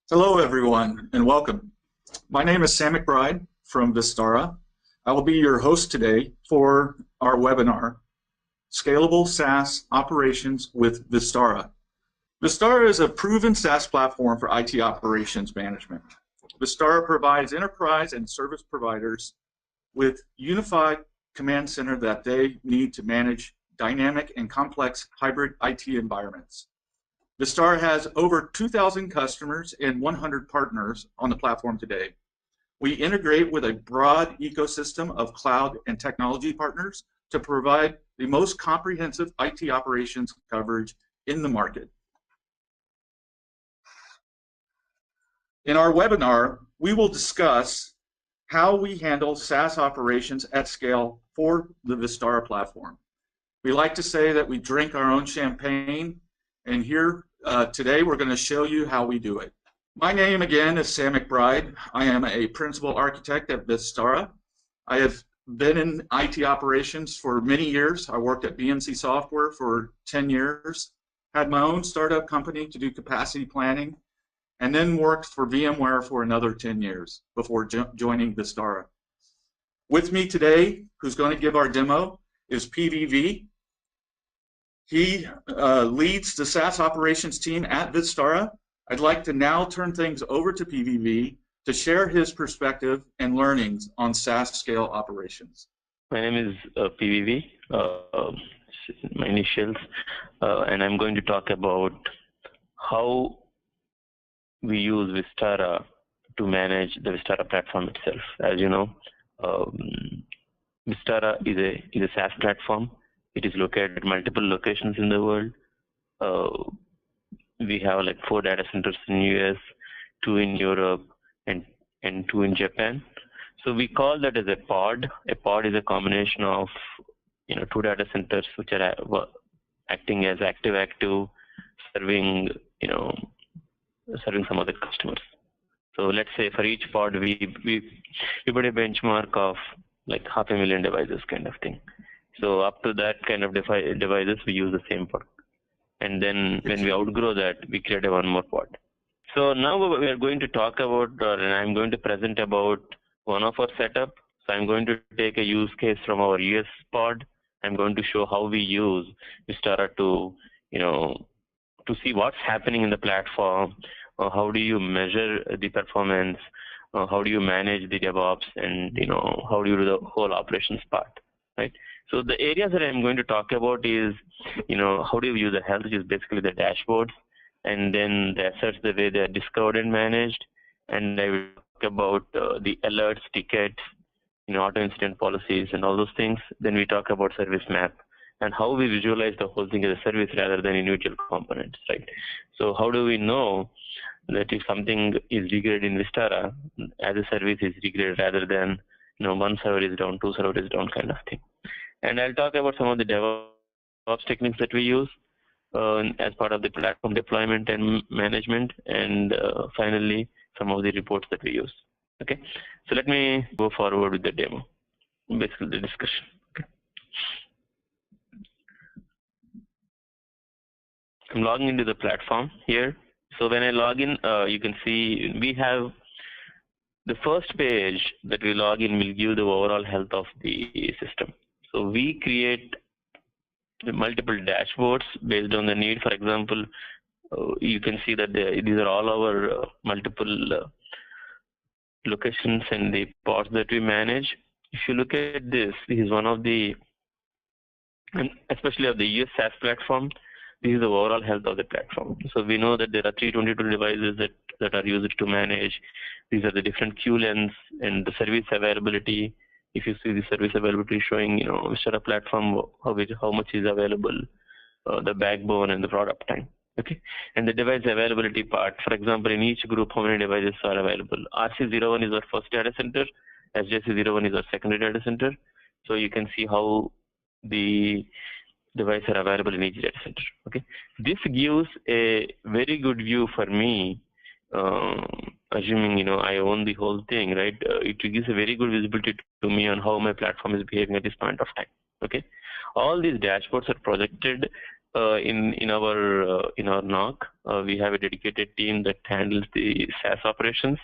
Hello, everyone, and welcome. My name is Sam McBride from Vistara. I will be your host today for our webinar, Scalable SaaS Operations with Vistara. Vistara is a proven SaaS platform for IT operations management. Vistara provides enterprise and service providers with unified command center that they need to manage dynamic and complex hybrid IT environments. Vistara has over 2,000 customers and 100 partners on the platform today. We integrate with a broad ecosystem of cloud and technology partners to provide the most comprehensive IT operations coverage in the market. In our webinar, we will discuss how we handle SaaS operations at scale for the Vistara platform. We like to say that we drink our own champagne, and here today we're going to show you how we do it. My name again is Sam McBride. I am a principal architect at Vistara. I have been in IT operations for many years. I worked at BMC Software for 10 years, had my own startup company to do capacity planning, and then worked for VMware for another 10 years before joining Vistara. With me today, who's going to give our demo, is PVV. He leads the SaaS operations team at Vistara. I'd like to now turn things over to PVV to share his perspective and learnings on SaaS scale operations. My name is PVV, my initials, and I'm going to talk about how we use Vistara to manage the Vistara platform itself. As you know, Vistara is a SaaS platform. It is located at multiple locations in the world. We have like 4 data centers in US, 2 in Europe, and 2 in Japan. So we call that as a pod. A pod is a combination of 2 data centers which are acting as active, serving serving some other customers. So let's say for each pod we put a benchmark of like 500,000 devices kind of thing. So up to that kind of devices, we use the same pod. And then when we outgrow that, we create one more pod. So now we are going to talk about, and I'm going to present about one of our setup. So I'm going to take a use case from our US pod. I'm going to show how we use Vistara to, to see what's happening in the platform. How do you measure the performance? How do you manage the DevOps? And, how do you do the whole operations part, right? So the areas that I'm going to talk about is, how do you view the health, which is basically the dashboards, and then the assets, the way they're discovered and managed. And I will talk about the alerts, tickets, auto incident policies, and all those things. Then we talk about service map and how we visualize the whole thing as a service rather than individual components, right? So how do we know that if something is degraded in Vistara, as a service is degraded rather than, one server is down, 2 servers is down kind of thing. And I'll talk about some of the DevOps techniques that we use as part of the platform deployment and management, and finally, some of the reports that we use. Okay, so let me go forward with the demo, basically the discussion. Okay. I'm logging into the platform here. So when I log in, you can see we have the first page that we log in will give the overall health of the system. So we create multiple dashboards based on the need. For example, you can see that these are all our multiple locations and the pods that we manage. If you look at this, this is one of the, and especially of the US SaaS platform, this is the overall health of the platform. So we know that there are 322 devices that are used to manage. These are the different queue lengths and the service availability. If you see the service availability showing, Vistara platform, how much is available, the backbone and the product time. Okay, and the device availability part. For example, in each group, how many devices are available? RC01 is our first data center. SJC01 is our secondary data center. So you can see how the devices are available in each data center. Okay, this gives a very good view for me. Assuming I own the whole thing, right? It gives a very good visibility to me on how my platform is behaving at this point of time. Okay, all these dashboards are projected in our NOC, we have a dedicated team that handles the SaaS operations,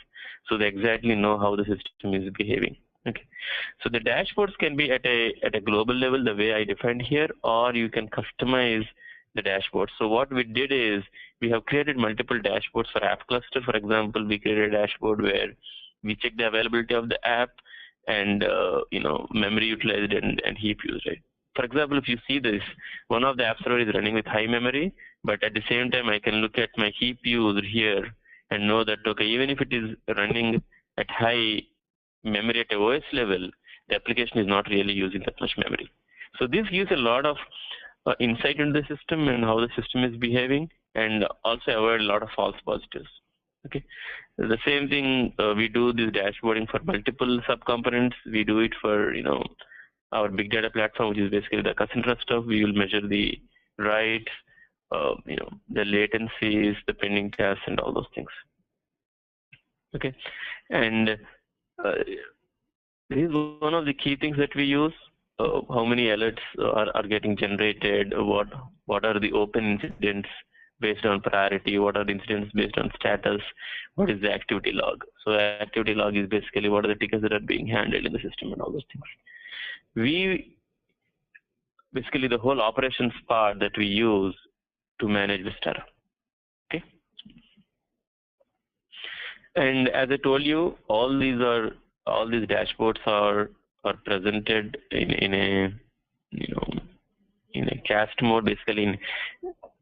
so they exactly know how the system is behaving. Okay, so the dashboards can be at a global level, the way I defined here, or you can customize the dashboard. So what we did is we have created multiple dashboards for app cluster. For example, we created a dashboard where we check the availability of the app and memory utilized and heap used, right? For example, if you see this, one of the app server is running with high memory, but at the same time I can look at my heap used here and know that, okay, even if it is running at high memory at a OS level, the application is not really using that much memory. So this gives a lot of insight into the system and how the system is behaving, and also avoid a lot of false positives. Okay, the same thing, we do this dashboarding for multiple subcomponents. We do it for our big data platform, which is basically the Cassandra stuff. We will measure the writes, the latencies, the pending tasks, and all those things. Okay, and this is one of the key things that we use. How many alerts are getting generated? What are the open incidents based on priority? What are the incidents based on status? What is the activity log? So activity log is basically what are the tickets that are being handled in the system and all those things. We basically the whole operations part that we use to manage Vistara. Okay, and as I told you, all these dashboards are presented in a cast mode. Basically,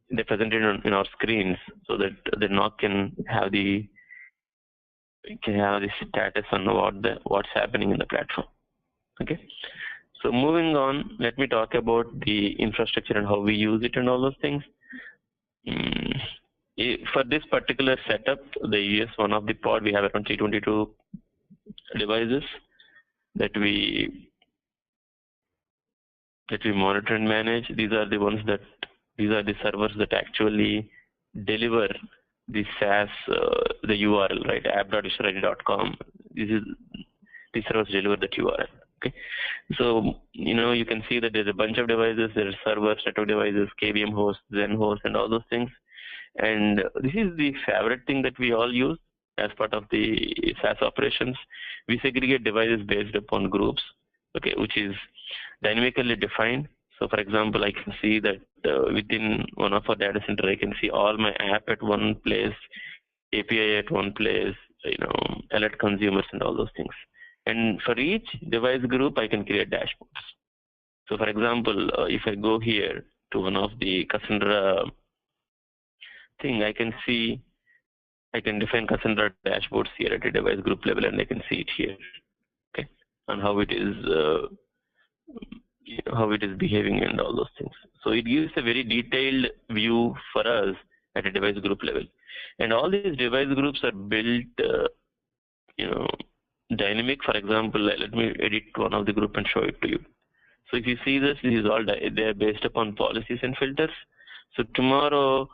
they're presented in our screens so that the NOC can have the status on what's happening in the platform. Okay, so moving on, let me talk about the infrastructure and how we use it and all those things. For this particular setup, the ES1 of the pod, we have around 322 devices that we monitor and manage. These are the servers that actually deliver the SaaS, the URL, right? app.vistara.com. These servers deliver that URL. Okay, so you can see that there's a bunch of devices. There are servers, set of devices, KVM hosts, Zen hosts, and all those things. And this is the favorite thing that we all use as part of the SaaS operations. We segregate devices based upon groups, okay, which is dynamically defined. So for example, I can see that within one of our data center, I can see all my app at one place, API at one place, alert consumers and all those things. And for each device group, I can create dashboards. So for example, if I go here to one of the Cassandra thing, I can define Cassandra dashboards here at a device group level, and I can see it here, okay, and how it is behaving and all those things. So it gives a very detailed view for us at a device group level, and all these device groups are built, dynamic. For example, let me edit one of the group and show it to you. So if you see this is all they're based upon policies and filters. So tomorrow,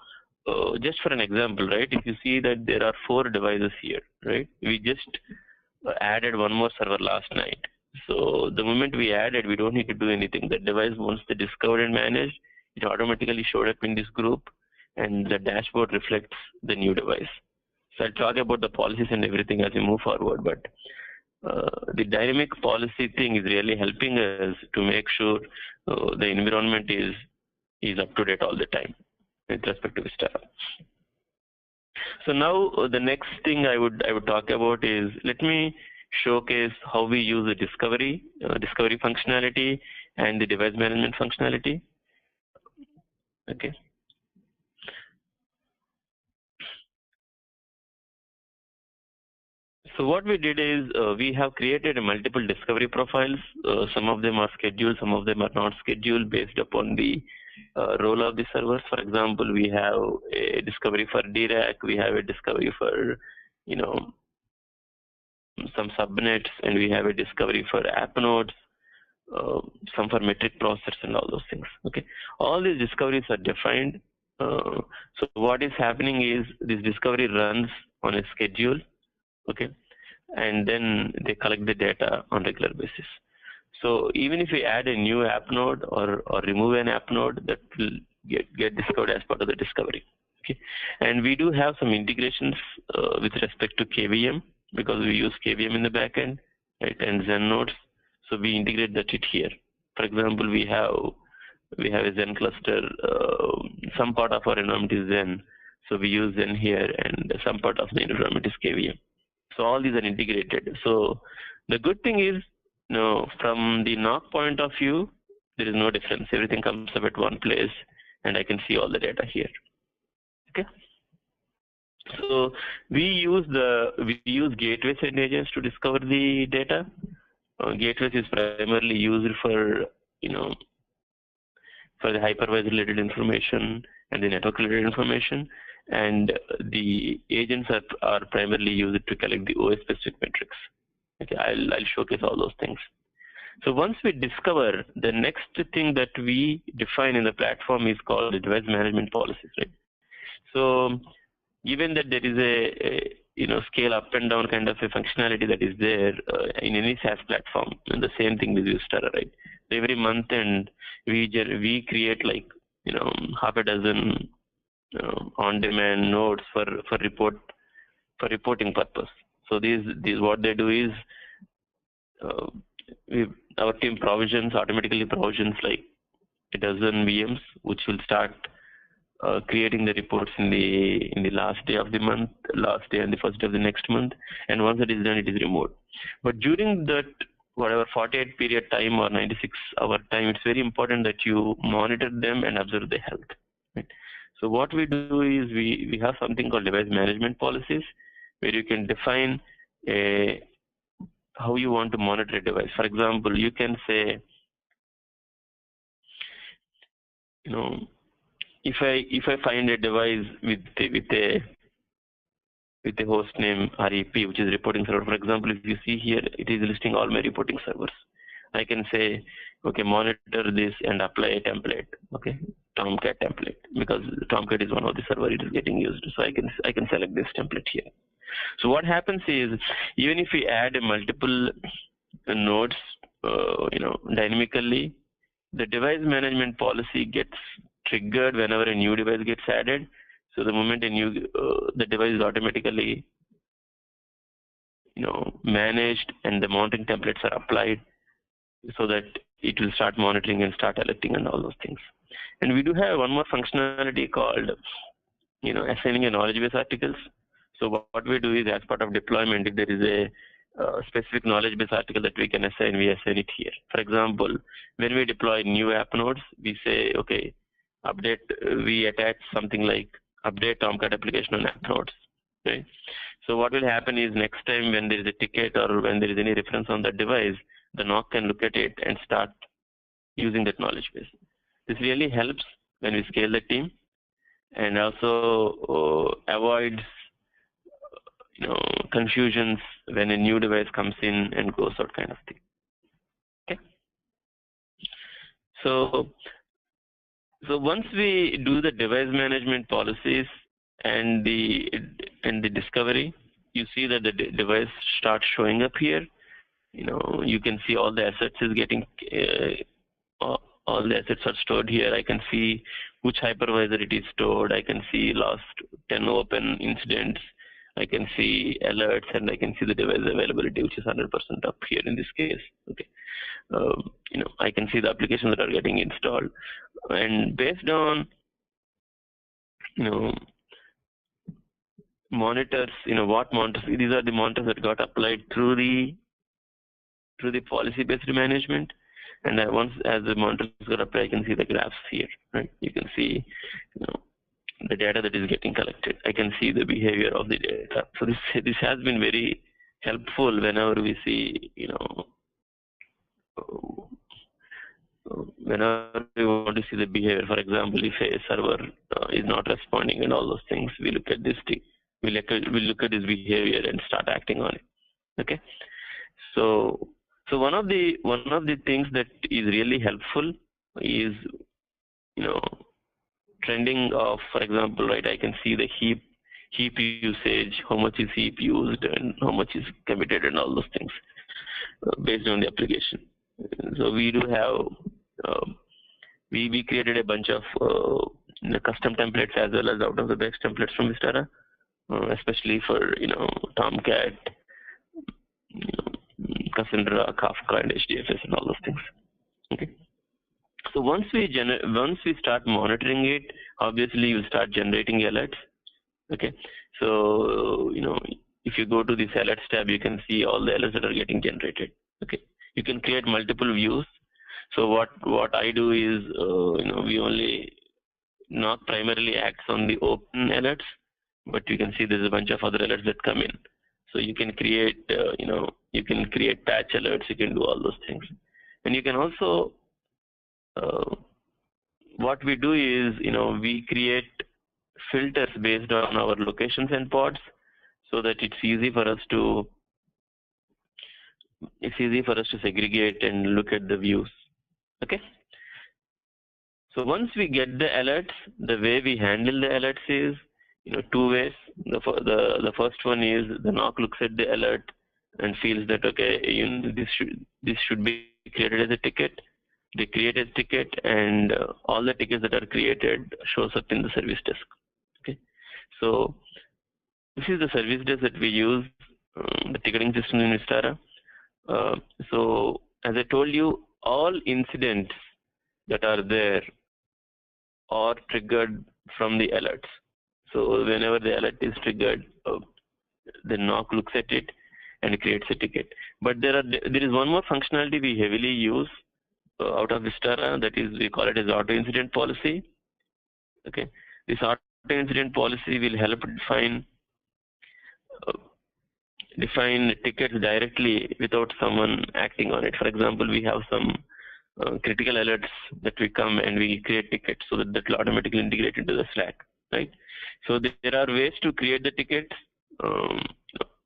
just for an example, right? If you see that there are 4 devices here, right? We just added one more server last night. So the moment we added, we don't need to do anything. The device, once they discovered and managed, it automatically showed up in this group, and the dashboard reflects the new device. So I'll talk about the policies and everything as we move forward, but the dynamic policy thing is really helping us to make sure the environment is up to date all the time with respect to Vistara. So now the next thing I would talk about is, let me showcase how we use the discovery functionality and the device management functionality. Okay. So what we did is we have created multiple discovery profiles. Some of them are scheduled, some of them are not scheduled based upon the role of the servers. For example, we have a discovery for DRAC, we have a discovery for some subnets, and we have a discovery for app nodes, some for metric processors and all those things. Okay, all these discoveries are defined. So what is happening is this discovery runs on a schedule, okay, and then they collect the data on regular basis. So even if we add a new app node or remove an app node, that will get discovered as part of the discovery. Okay, and we do have some integrations with respect to KVM because we use KVM in the backend, right, and Zen nodes. So we integrate that here. For example, we have a Zen cluster. Some part of our environment is Zen, so we use Zen here, and some part of the environment is KVM. So all these are integrated. So the good thing is, from the NOC point of view, there is no difference. Everything comes up at one place, and I can see all the data here. Okay. So we use gateways and agents to discover the data. Gateways is primarily used for for the hypervisor related information and the network related information, and the agents are primarily used to collect the OS specific metrics. Okay, I'll showcase all those things. So once we discover, the next thing that we define in the platform is called the device management policies, right? So given that there is a scale up and down kind of a functionality that is there in any SaaS platform, and the same thing with Vistara, right? So every month and we create like half a dozen on-demand nodes for reporting purpose. So these what they do is our team automatically provisions like a dozen VMs, which will start creating the reports in the last day of the month, last day and the first day of the next month, and once it is done, it is removed. But during that whatever 48 period time or 96-hour time, it's very important that you monitor them and observe their health. Right? So what we do is we have something called device management policies, where you can define how you want to monitor a device. For example, you can say, if I find a device with a host name REP, which is reporting server. For example, if you see here, it is listing all my reporting servers. I can say, okay, monitor this and apply a template. Okay, Tomcat template, because Tomcat is one of the server it is getting used. So I can select this template here. So what happens is, even if we add a multiple nodes, dynamically, the device management policy gets triggered whenever a new device gets added. So the moment the device is automatically managed and the monitoring templates are applied, so that it will start monitoring and start alerting and all those things. And we do have one more functionality called assigning a knowledge base articles. So what we do is, as part of deployment, if there is a specific knowledge base article that we can assign, we assign it here. For example, when we deploy new app nodes, we say, okay, we attach something like update Tomcat application on app nodes. Right? So what will happen is, next time when there is a ticket or when there is any reference on that device, the NOC can look at it and start using that knowledge base. This really helps when we scale the team, and also avoids confusions when a new device comes in and goes out, kind of thing. Okay. So once we do the device management policies and the discovery, you see that the device starts showing up here. You can see all the assets is getting all the assets are stored here. I can see which hypervisor it is stored. I can see last 10 open incidents. I can see alerts, and I can see the device availability, which is 100% up here in this case. Okay, I can see the applications that are getting installed, and based on monitors, what monitors, these are the monitors that got applied through the policy-based management. And once as the monitors got applied, I can see the graphs here. Right, you can see the data that is getting collected. I can see the behavior of the data. So this has been very helpful whenever we see, whenever we want to see the behavior. For example, if a server is not responding and all those things, we look at this thing. We look at this behavior and start acting on it. Okay. So one of the things that is really helpful is trending of, for example, right, I can see the heap usage, how much is heap used and how much is committed and all those things based on the application. So we do have we created a bunch of custom templates as well as out-of-the-box templates from Vistara, especially for Tomcat, Cassandra, Kafka, and HDFS, and all those things. Okay. So once we start monitoring it, obviously you start generating alerts. Okay. So if you go to this alerts tab, you can see all the alerts that are getting generated. Okay. You can create multiple views. So what I do is we only not primarily acts on the open alerts, but you can see there's a bunch of other alerts that come in. So you can create you can create patch alerts. You can do all those things, and you can also what we do is we create filters based on our locations and pods, so that it's easy for us to segregate and look at the views. Okay. So once we get the alerts, the way we handle the alerts is two ways. The first one is the NOC looks at the alert and feels that okay, this should be created as a ticket. They create a ticket, and all the tickets that are created shows up in the service desk. Okay, so this is the service desk that we use, the ticketing system in Vistara. So as I told you, all incidents that are there are triggered from the alerts. So whenever the alert is triggered, the NOC looks at it and creates a ticket. But there is one more functionality we heavily use out of Vistara, that is, we call it as auto incident policy. Okay, this auto incident policy will help define tickets directly without someone acting on it. For example, we have some critical alerts that we come and we create tickets, so that will automatically integrate into the Slack, right? So there are ways to create the tickets.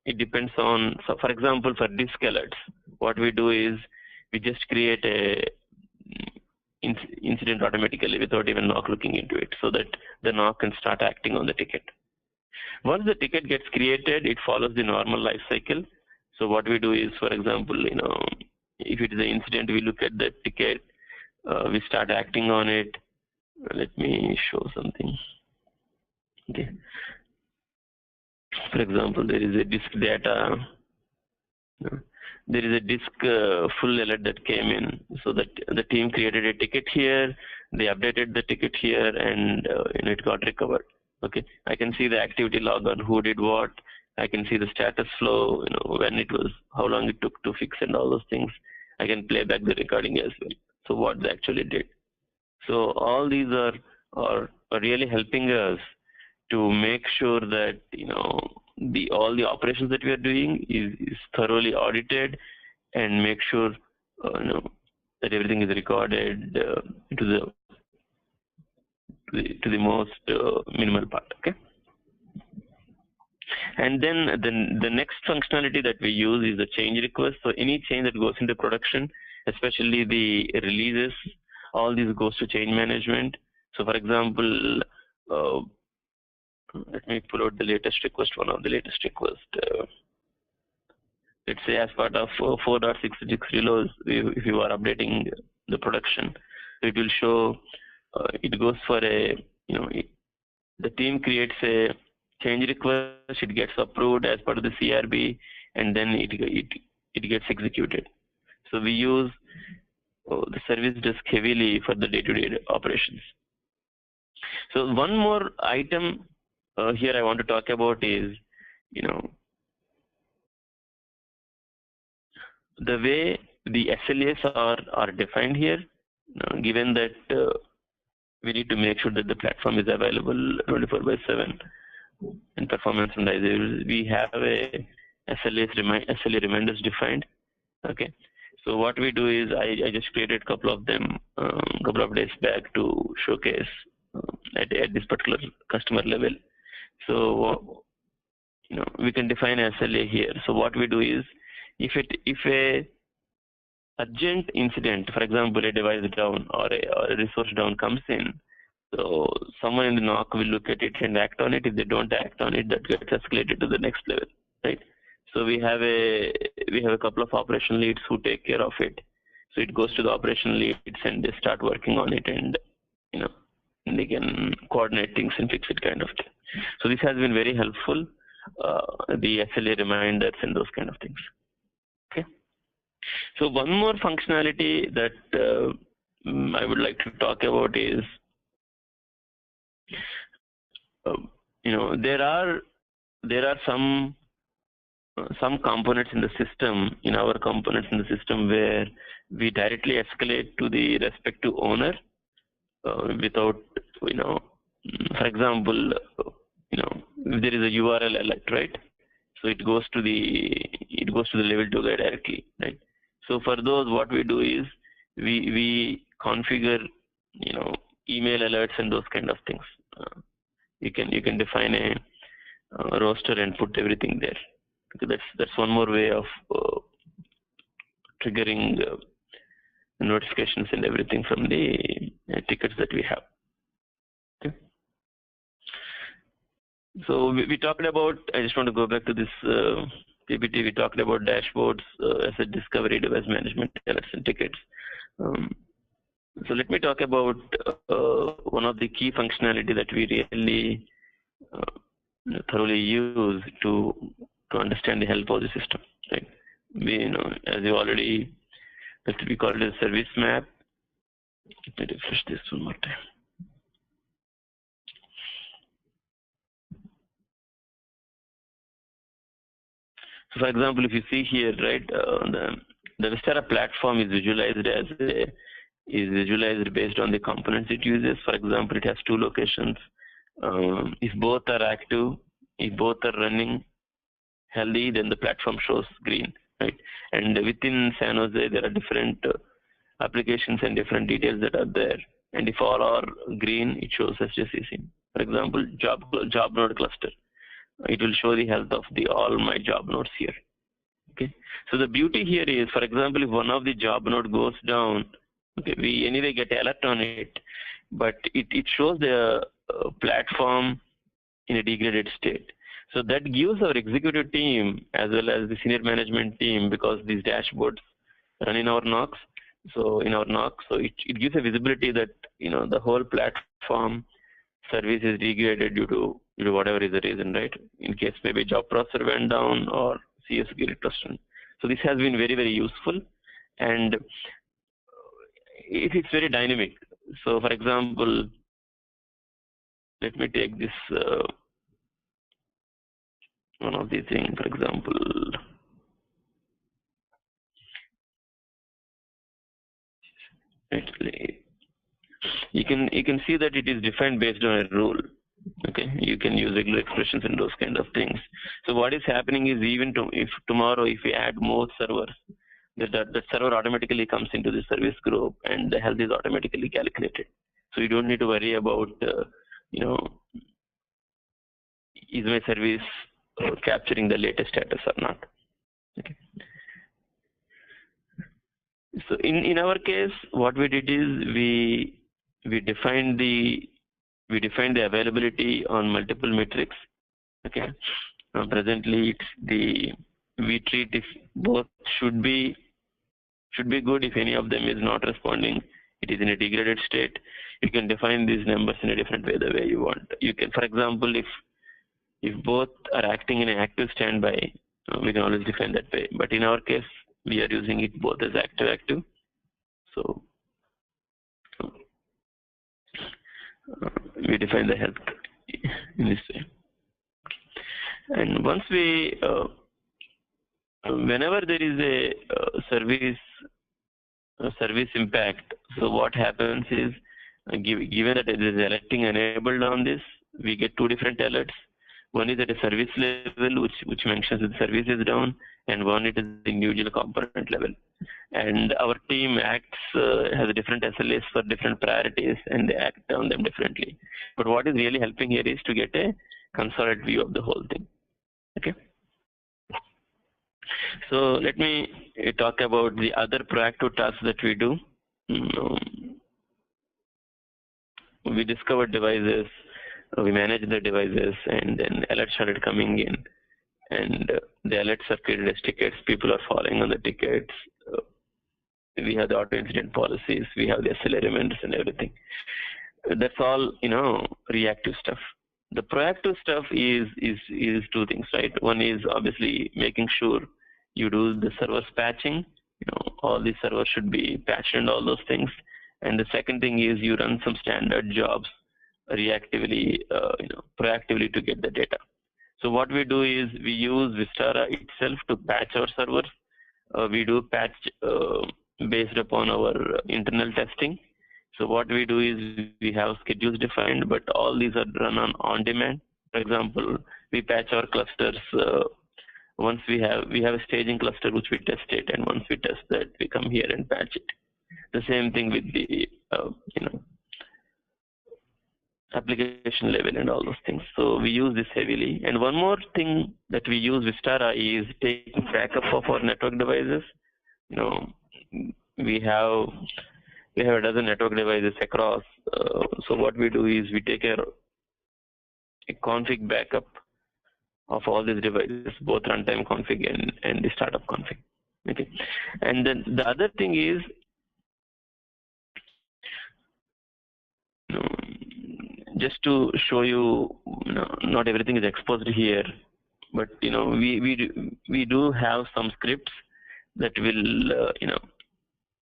It depends on, so for example, for disk alerts, what we do is we just create a incident automatically without even NOC looking into it, so that the NOC can start acting on the ticket. Once the ticket gets created, it follows the normal life cycle. So what we do is, for example, if it is an incident, we look at the ticket, we start acting on it. Let me show something. Okay. For example, there is a disk data. There is a disk full alert that came in, so that the team created a ticket here. They updated the ticket here, and it got recovered. Okay, I can see the activity log on who did what. I can see the status flow, when it was, how long it took to fix, and all those things. I can play back the recording as well. So what they actually did. So all these are really helping us to make sure that all the operations that we are doing is thoroughly audited, and make sure that everything is recorded to the most minimal part. Okay. And then the next functionality that we use is the change request. So any change that goes into production, especially the releases, all these goes to change management. So for example, let me pull out the latest request, one of the latest requests. Let's say as part of 4.66 reloads, if you are updating the production, it will show, it goes for a, the team creates a change request, it gets approved as part of the CRB, and then it gets executed. So we use the service desk heavily for the day-to-day operations. So one more item here I want to talk about is, the way the SLAs are defined here, given that we need to make sure that the platform is available 24/7 and performance analysis. We have a SLA reminders defined. Okay, so what we do is I just created a couple of them couple of days back to showcase at this particular customer level. So we can define SLA here. So what we do is, if a urgent incident, for example, a device down or a resource down comes in, so someone in the NOC will look at it and act on it. If they don't act on it, that gets escalated to the next level, right? So we have a couple of operation leads who take care of it. So it goes to the operational leads and they start working on it, and they can coordinate things and fix it kind of thing. So this has been very helpful, the SLA reminders and those kind of things. Okay. So one more functionality that I would like to talk about is, there are some components in the system, in our components in the system, where we directly escalate to the respective owner without, for example, if there is a URL alert, right? So it goes to the level 2 guy directly, right? So for those, what we do is we configure, email alerts and those kind of things. You can define a roster and put everything there. Okay, that's one more way of triggering notifications and everything from the tickets that we have. Okay. So we talked about, I just want to go back to this PPT. We talked about dashboards, asset discovery, device management, alerts and tickets. So let me talk about one of the key functionality that we really thoroughly use to understand the health of the system. Right? As you already, we call it a service map. Let me refresh this one more time. So, for example, if you see here, right, the Vistara platform is visualized based on the components it uses. For example, it has 2 locations. If both are active, if both are running healthy, then the platform shows green, right? And within San Jose, there are different applications and different details that are there. And if all are green, it shows SJCC. For example, job node cluster. It will show the health of all my job nodes here. Okay. So the beauty here is, for example, if one of the job node goes down, okay, we anyway get alert on it, but it shows the platform in a degraded state. So that gives our executive team as well as the senior management team, because these dashboards run in our NOCs. So it gives a visibility that the whole platform service is degraded due to whatever is the reason, right? In case maybe job processor went down or CS requested. So this has been very, very useful, and it's very dynamic. So for example, let me take this one of these things. For example, you can see that it is defined based on a rule. Okay, you can use regular expressions and those kind of things. So what is happening is, even if tomorrow if we add more servers, that server automatically comes into the service group and the health is automatically calculated. So you don't need to worry about is my service capturing the latest status or not. Okay. So in our case, what we did is we defined the availability on multiple metrics. Okay. Presently, we treat if both should be good. If any of them is not responding, it is in a degraded state. You can define these numbers in a different way, the way you want. You can, for example, if both are acting in an active standby, we can always define that way. But in our case, we are using it both as active. So we define the health in this way. And once we, whenever there is a service impact, so what happens is, given that it is alerting enabled on this, we get 2 different alerts. One is at a service level, which mentions that the service is down, and one it is the individual component level. And our team has different SLAs for different priorities, and they act on them differently. But what is really helping here is to get a consolidated view of the whole thing. Okay. So let me talk about the other proactive tasks that we do. We discover devices, we manage the devices, and then alerts started coming in, and the alerts are created as tickets. People are following on the tickets. we have the auto incident policies, we have the SLA reminders and everything. That's all, reactive stuff. The proactive stuff is two things, right? One is obviously making sure you do the servers patching. All these servers should be patched and all those things. And the second thing is you run some standard jobs reactively, proactively to get the data. So what we do is we use Vistara itself to patch our servers. We do patch based upon our internal testing. So what we do is we have schedules defined, but all these are run on demand. For example, we patch our clusters once we have a staging cluster which we test it, and once we test that, we come here and patch it. The same thing with the application level and all those things. So we use this heavily. And one more thing that we use Vistara is taking backup of our network devices. We have a dozen network devices across. So what we do is we take a config backup of all these devices, both runtime config and the startup config. Okay. And then the other thing is, just to show you, not everything is exposed here, but we do have some scripts that will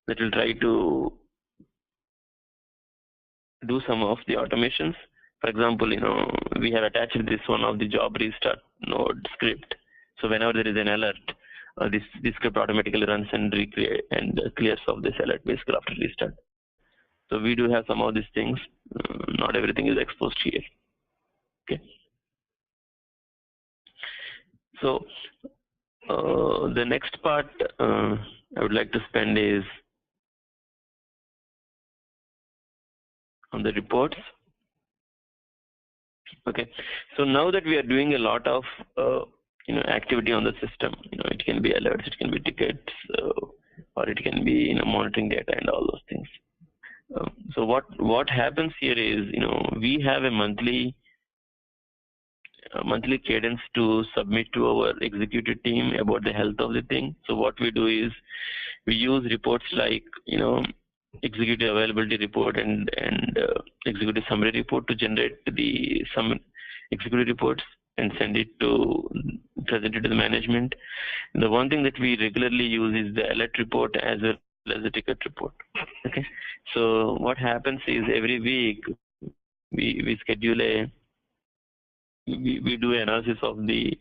that will try to do some of the automations. For example, we have attached this one of the job restart node script. So whenever there is an alert, this script automatically runs and recreate and clears off this alert basically after restart. So we do have some of these things. Not everything is exposed here. Okay. So the next part I would like to spend is on the reports. Okay. So now that we are doing a lot of activity on the system, it can be alerts, it can be tickets, or it can be monitoring data and all those things. So what happens here is, we have a monthly cadence to submit to our executive team about the health of the thing. So what we do is we use reports like executive availability report and executive summary report to generate some executive reports and present it to the management. The one thing that we regularly use is the alert report as well as the ticket report. Okay, so what happens is every week we schedule we do analysis of the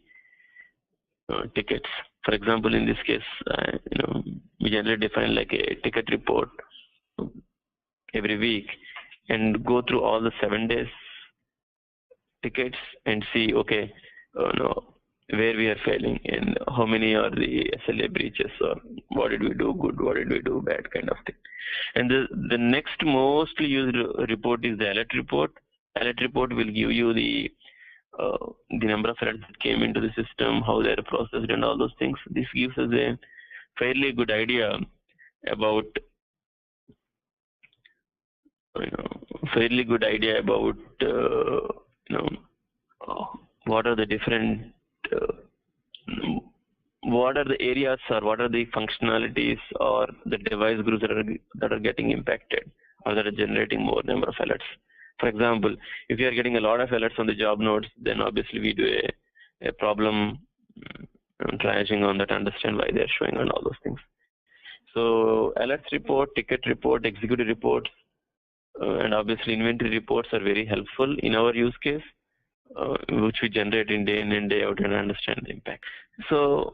tickets. For example, in this case, we generally define like a ticket report every week and go through all the 7 days tickets and see, okay, where we are failing and how many are the SLA breaches, or what did we do good, what did we do bad, kind of thing. And the next mostly used report is the alert report. Alert report will give you the number of alerts that came into the system, how they are processed, and all those things. This gives us a fairly good idea about what are the different what are the areas or what are the functionalities or the device groups that are getting impacted or that are generating more number of alerts. For example, if you are getting a lot of alerts on the job nodes, then obviously we do a problem triaging on that, understand why they are showing and all those things. So alerts report, ticket report, executive reports, and obviously inventory reports are very helpful in our use case, which we generate in day out and understand the impact. So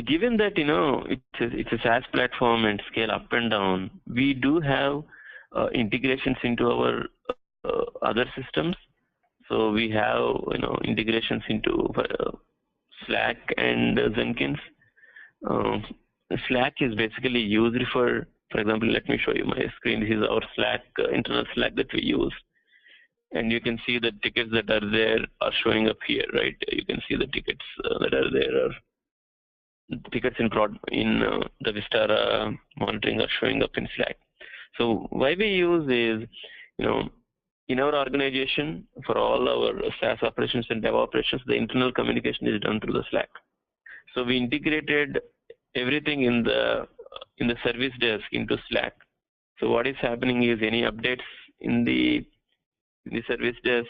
given that it's a SaaS platform and scale up and down, we do have integrations into our other systems. So we have integrations into Slack and Jenkins. Slack is basically used for example, let me show you my screen. This is our Slack, internal Slack that we use. And you can see the tickets that are there are showing up here, right? You can see the tickets that are there. Tickets in the Vistara monitoring are showing up in Slack. So why we use is, in our organization, for all our SaaS operations and dev operations, the internal communication is done through the Slack. So we integrated everything in the service desk into Slack. So what is happening is any updates in the service desk,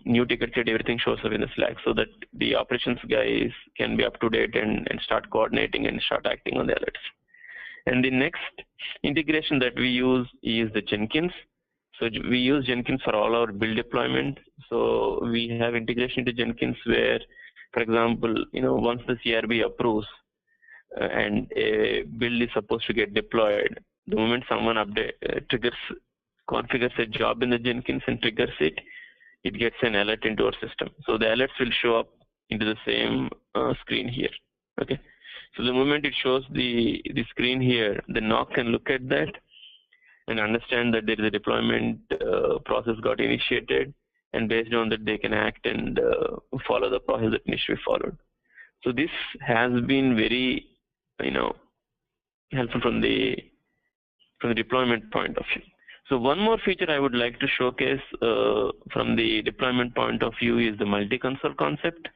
new ticket kit, everything shows up in the Slack, so that the operations guys can be up to date and start coordinating and start acting on the alerts. And the next integration that we use is the Jenkins. So we use Jenkins for all our build deployment. So we have integration into Jenkins where, for example, once the CRB approves and a build is supposed to get deployed, the moment someone configures a job in the Jenkins and triggers it, it gets an alert into our system. So the alerts will show up into the same screen here. Okay. So the moment it shows the screen here, the NOC can look at that and understand that there is a deployment process got initiated, and based on that they can act and follow the process that needs to be followed. So this has been very helpful from the deployment point of view. So one more feature I would like to showcase from the deployment point of view is the MultiConsole concept.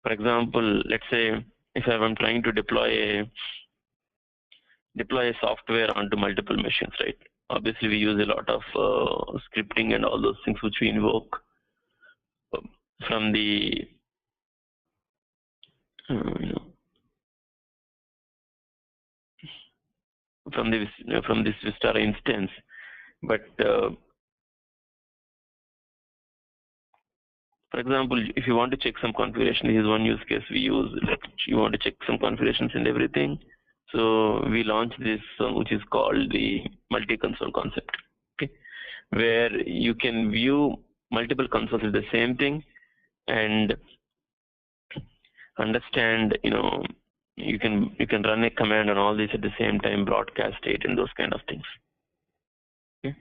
For example, let's say if I'm trying to deploy a software onto multiple machines, right? Obviously, we use a lot of scripting and all those things which we invoke from the from this Vistara instance. But for example, if you want to check some configuration, this is one use case we use. Like you want to check some configurations and everything. So we launched this which is called the MultiConsole concept, okay, where you can view multiple consoles as the same thing and understand, you can run a command on all these at the same time, broadcast it and those kind of things. Okay.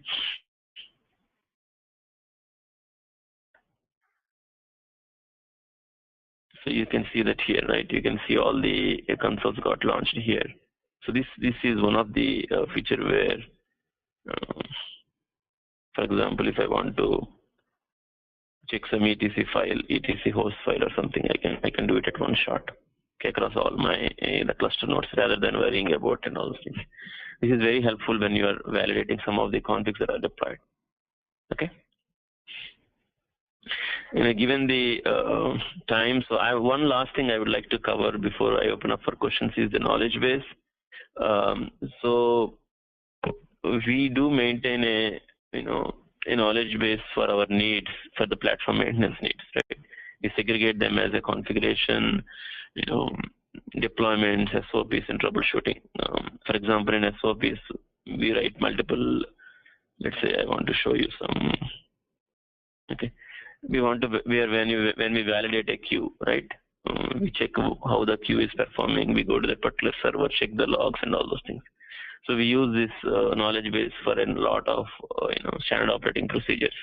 So you can see that here, right? You can see all the consoles got launched here. So this is one of the feature where, for example, if I want to check some etc file, etc host file or something, I can do it at one shot, okay, across all my the cluster nodes rather than worrying about and all those things. This is very helpful when you are validating some of the configs that are deployed. Okay. Given the time, so one last thing I would like to cover before I open up for questions is the knowledge base. So we do maintain a knowledge base for our needs, for the platform maintenance needs, right? We segregate them as a configuration, deployments, SOPs, and troubleshooting. For example, in SOPs, we write multiple. Let's say I want to show you some. Okay. When we validate a queue, right? We check how the queue is performing. We go to that particular server, check the logs and all those things. So we use this knowledge base for a lot of standard operating procedures,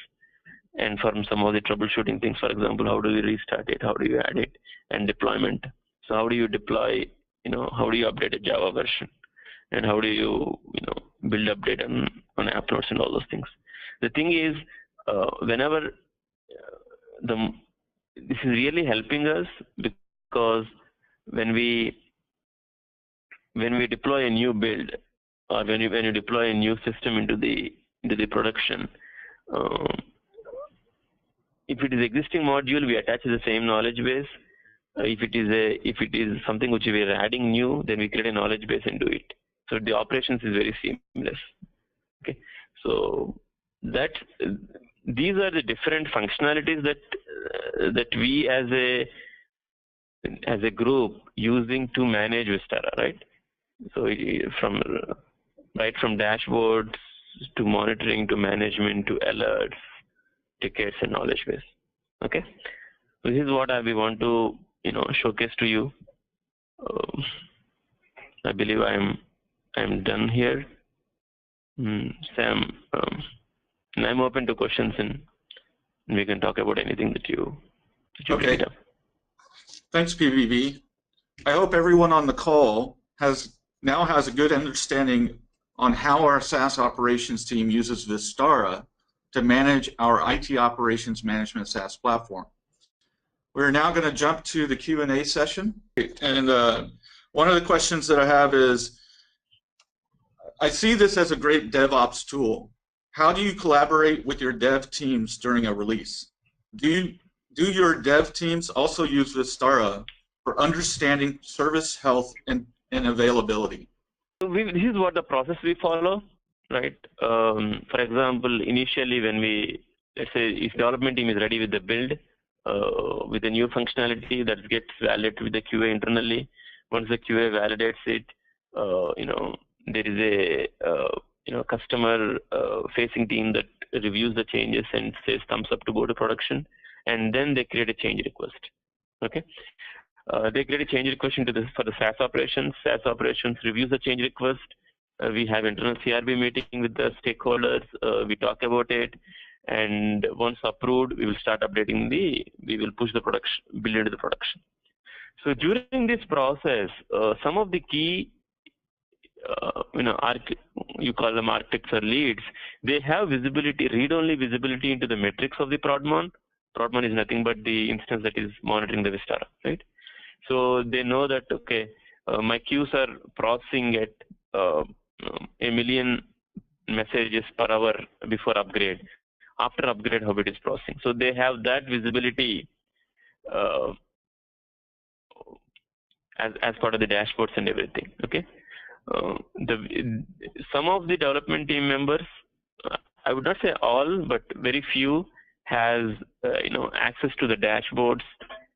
and for some of the troubleshooting things. For example, how do we restart it? How do you add it? And deployment. So how do you deploy? How do you update a Java version? And how do you build update on app nodes and all those things? The thing is, whenever this is really helping us, because when we deploy a new build, or when you deploy a new system into the production, if it is existing module, we attach the same knowledge base. If it is something which we are adding new, then we create a knowledge base and do it. So the operations is very seamless. Okay, so these are the different functionalities that we as a group using to manage Vistara, right? So from dashboards to monitoring to management to alerts, tickets, and knowledge base. Okay, so this is what we want to showcase to you. I believe I'm done here. Sam, and I'm open to questions, and we can talk about anything that you okay. Thanks, PBB. I hope everyone on the call now has a good understanding on how our SaaS operations team uses Vistara to manage our IT operations management SaaS platform. We're now going to jump to the Q&A session, and One of the questions that I have is, I see this as a great DevOps tool. How do you collaborate with your dev teams during a release? Do your dev teams also use Vistara for understanding service health and availability? So this is what the process we follow, right? For example, initially when let's say if development team is ready with the build, with a new functionality that gets validated with the QA internally. Once the QA validates it, there is a customer facing team that reviews the changes and says thumbs up to go to production, and then they create a change request. Okay, they create a change request for the SaaS operations. SaaS operations reviews the change request. We have internal CRB meeting with the stakeholders. We talk about it, and once approved, we will start updating we will push the production, build into the production. So during this process, some of the key, you call them architects or leads, they have visibility, read-only visibility into the metrics of the Prodmon. Prodmon is nothing but the instance that is monitoring the Vistara, right? So they know that, okay, my queues are processing at 1 million messages per hour before upgrade. After upgrade, how it is processing. So they have that visibility as part of the dashboards and everything. Okay. Some of the development team members, I would not say all, but very few, has access to the dashboards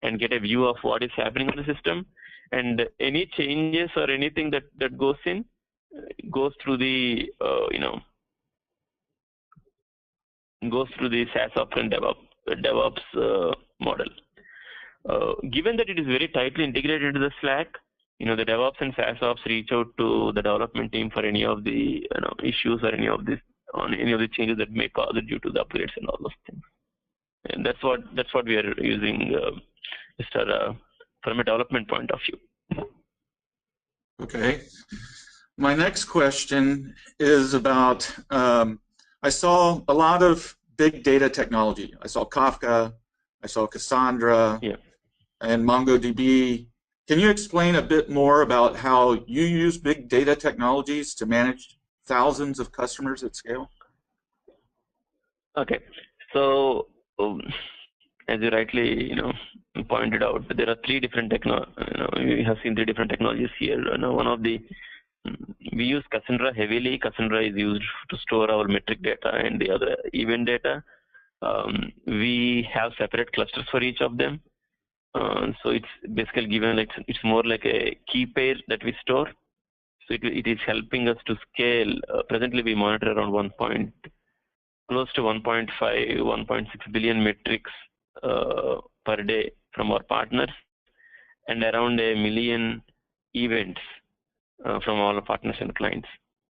and get a view of what is happening on the system, and any changes or anything that goes in goes through the goes through the SaaS ops and DevOps model. Given that it is very tightly integrated to the Slack, the DevOps and SaaS ops reach out to the development team for any of the issues or any of the changes that may cause it due to the upgrades and all those things. And that's what we are using Vistara from a development point of view. Okay. My next question is about, I saw a lot of big data technology. I saw Kafka, I saw Cassandra, yeah, and MongoDB. Can you explain a bit more about how you use big data technologies to manage thousands of customers at scale? Okay. So, as you rightly, pointed out, there are three different we have seen three different technologies here. One of the we use Cassandra heavily. Cassandra is used to store our metric data and the other event data. We have separate clusters for each of them. So it's basically given like it's more like a key pair that we store. So it is helping us to scale. Presently, we monitor around close to 1.5, 1.6 billion metrics per day from our partners, and around 1 million events from all our partners and clients.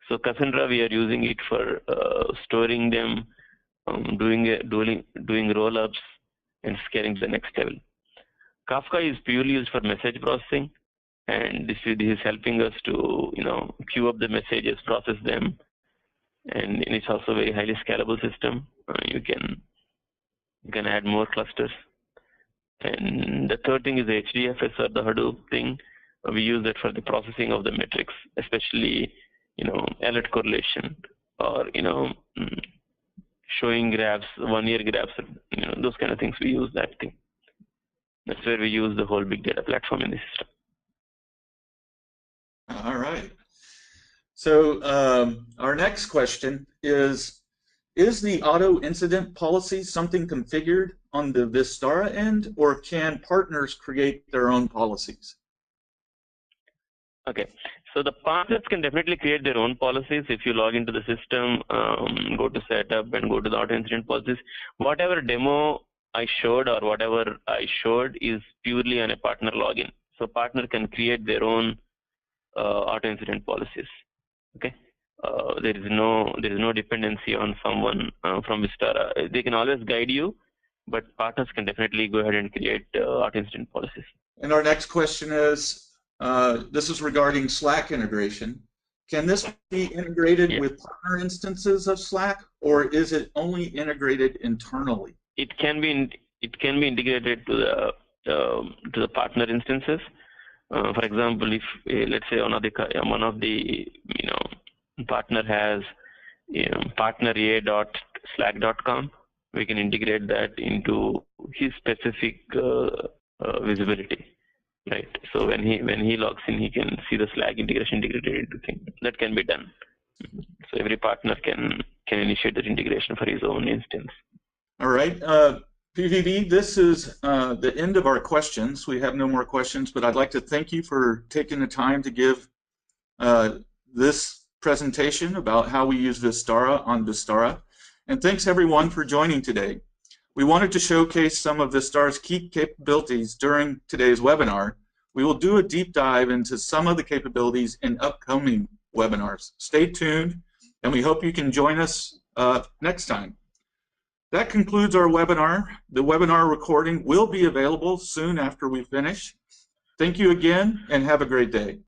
So Cassandra, we are using it for storing them, doing roll-ups, and scaling to the next level. Kafka is purely used for message processing, and this is helping us to queue up the messages, process them, and it's also a very highly scalable system. You can add more clusters. And the third thing is the HDFS or the Hadoop thing. We use that for the processing of the metrics, especially alert correlation or showing graphs, 1-year graphs, those kind of things. We use that thing. That's where we use the whole big data platform in the system. All right. So our next question is the auto incident policy something configured on the Vistara end, or can partners create their own policies? Okay, so the partners can definitely create their own policies. If you log into the system, go to setup and go to the auto incident policies. Whatever demo I showed or whatever I showed is purely on a partner login. So partner can create their own auto incident policies. Okay, there is no dependency on someone from Vistara. They can always guide you, but partners can definitely go ahead and create auto incident policies. And our next question is, this is regarding Slack integration. Can this be integrated with partner instances of Slack, or is it only integrated internally? It can be integrated to the partner instances. For example, if let's say one of the partner has partnera.slack.com, we can integrate that into his specific visibility, right? So when he logs in, he can see the Slack integration integrated into things. That can be done. So every partner can initiate that integration for his own instance. All right. PVB, this is the end of our questions. We have no more questions, but I'd like to thank you for taking the time to give this presentation about how we use Vistara on Vistara. And thanks everyone for joining today. We wanted to showcase some of Vistara's key capabilities during today's webinar. We will do a deep dive into some of the capabilities in upcoming webinars. Stay tuned, and we hope you can join us next time. That concludes our webinar. The webinar recording will be available soon after we finish. Thank you again, and have a great day.